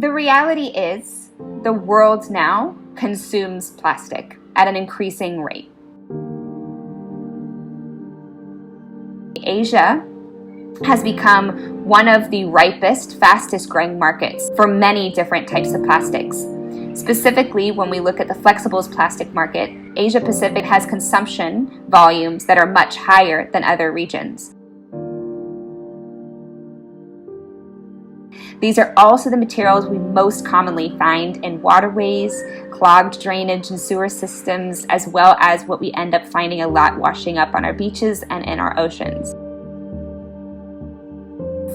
The reality is, the world now consumes plastic at an increasing rate. Asia has become one of the ripest, fastest growing markets for many different types of plastics. Specifically, when we look at the flexibles plastic market, Asia Pacific has consumption volumes that are much higher than other regions. These are also the materials we most commonly find in waterways, clogged drainage and sewer systems, as well as what we end up finding a lot washing up on our beaches and in our oceans.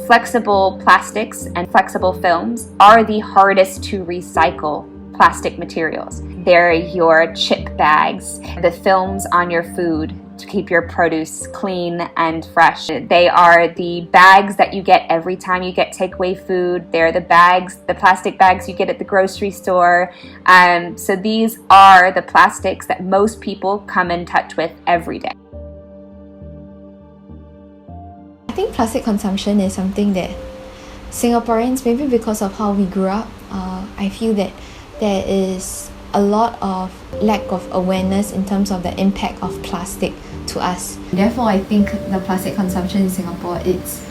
Flexible plastics and flexible films are the hardest to recycle plastic materials. They're your chip bags, the films on your food to keep your produce clean and fresh. They are the bags that you get every time you get takeaway food. They're the bags, the plastic bags you get at the grocery store. So these are the plastics that most people come in touch with every day. I think plastic consumption is something that Singaporeans, maybe because of how we grew up, I feel that there is a lot of lack of awareness in terms of the impact of plastic to us. Therefore, I think the plastic consumption in Singapore is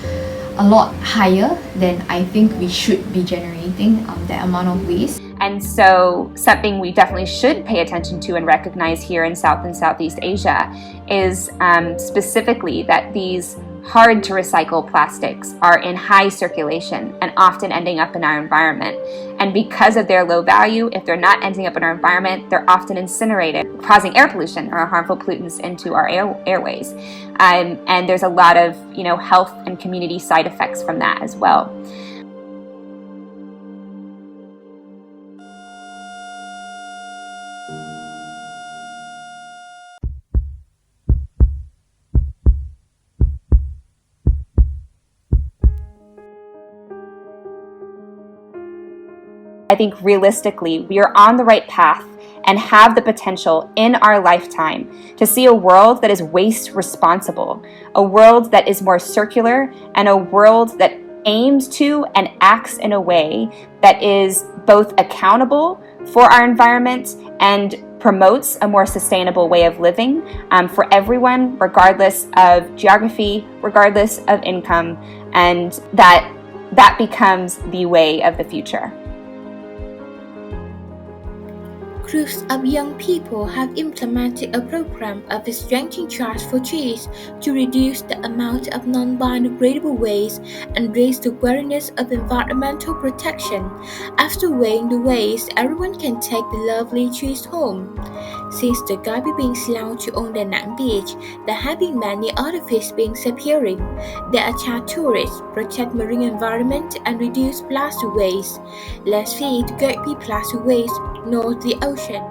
a lot higher than I think we should be generating that amount of waste. And so something we definitely should pay attention to and recognize here in South and Southeast Asia is specifically that these hard to recycle plastics are in high circulation and often ending up in our environment. And because of their low value, if they're not ending up in our environment, they're often incinerated, causing air pollution or harmful pollutants into our airways. And there's a lot of health and community side effects from that as well. I think realistically, we are on the right path and have the potential in our lifetime to see a world that is waste responsible, a world that is more circular, and a world that aims to and acts in a way that is both accountable for our environment and promotes a more sustainable way of living for everyone, regardless of geography, regardless of income, and that becomes the way of the future. Groups of young people have implemented a program of exchanging trash for trees to reduce the amount of non-biodegradable waste and raise the awareness of environmental protection. After weighing the waste, everyone can take the lovely trees home. Since the garbage being allowed to own the Nang Beach, there have been many other fish being appearing. They attract tourists, protect marine environment, and reduce plastic waste. Let's feed dirty plastic waste, not the ocean.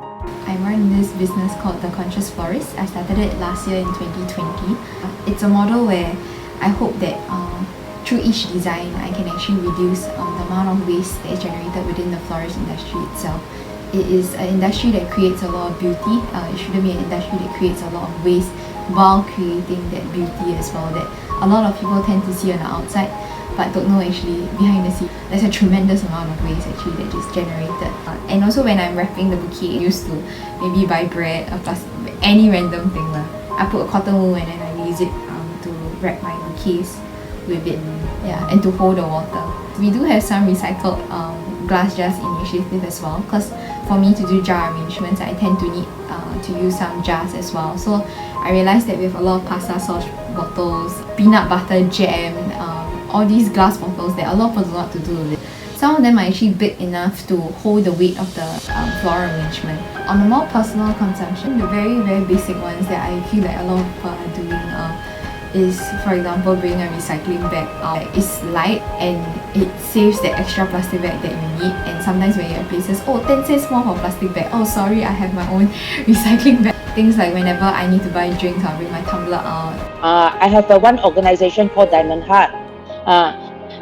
I run this business called The Conscious Florist. I started it last year in 2020. It's a model where I hope that through each design, I can actually reduce the amount of waste that is generated within the florist industry itself. It is an industry that creates a lot of beauty. It shouldn't be an industry that creates a lot of waste while creating that beauty as well that a lot of people tend to see on the outside but don't know actually behind the scene. There's a tremendous amount of waste actually that is generated. And also when I'm wrapping the bouquet, I used to maybe buy bread or any random thing. I put a cotton wool and then I use it to wrap my bouquets with it, and to hold the water. We do have some recycled glass jars initiative as well, because for me to do jar arrangements, I tend to need to use some jars as well. So I realized that we have a lot of pasta sauce bottles, peanut butter jam, all these glass bottles that a lot of people don't know what to do with it. Some of them are actually big enough to hold the weight of the floral arrangement. On a more personal consumption, the very, very basic ones that I feel like a lot of people are doing is, for example, bringing a recycling bag out. It's light and it saves the extra plastic bag that you need. And sometimes when you're at places, 10 cents more for plastic bag. Oh, sorry, I have my own recycling bag. Things like whenever I need to buy drinks, I'll bring my tumbler out. I have one organization called Diamond Heart.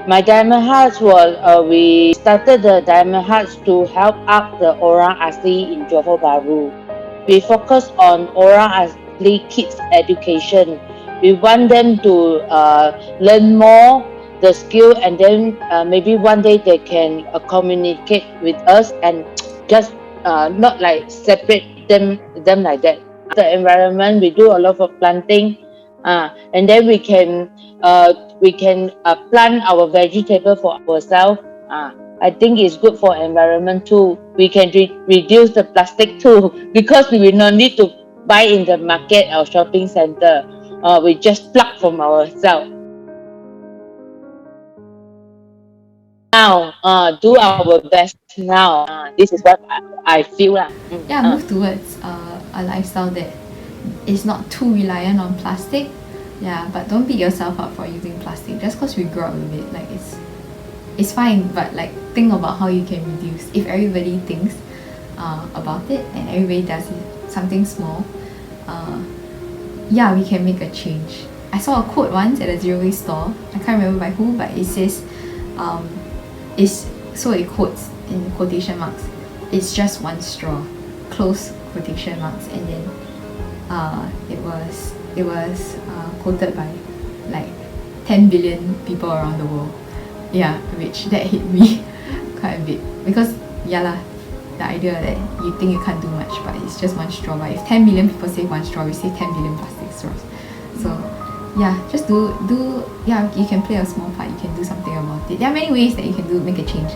My Diamond Hearts we started the Diamond Hearts to help out the Orang Asli in Johor Bahru. We focus on Orang Asli kids education. We want them to learn more the skill, and then maybe one day they can communicate with us and just not like separate them like that. The environment, we do a lot of planting, and then we can plant our vegetable for ourselves. I think it's good for environment too. We can reduce the plastic too because we will not need to buy in the market or shopping center. We just pluck from ourselves. Now, do our best now. This is what I feel lah. Yeah, move towards a lifestyle that is not too reliant on plastic. Yeah, but don't beat yourself up for using plastic just because we grew up with it. Like it's fine, but like think about how you can reduce. If everybody thinks about it and everybody does something small, yeah, we can make a change. I saw a quote once at a zero waste store. I can't remember by who, but it says, it quotes in quotation marks. It's just one straw, close quotation marks, and then it was quoted by like 10 billion people around the world. Yeah, which that hit me quite a bit because the idea that you think you can't do much, but it's just one straw. But if 10 million people save one straw, we save 10 billion plastic straws. So yeah, just you can play a small part. You can do something about it. There are many ways that you can make a change.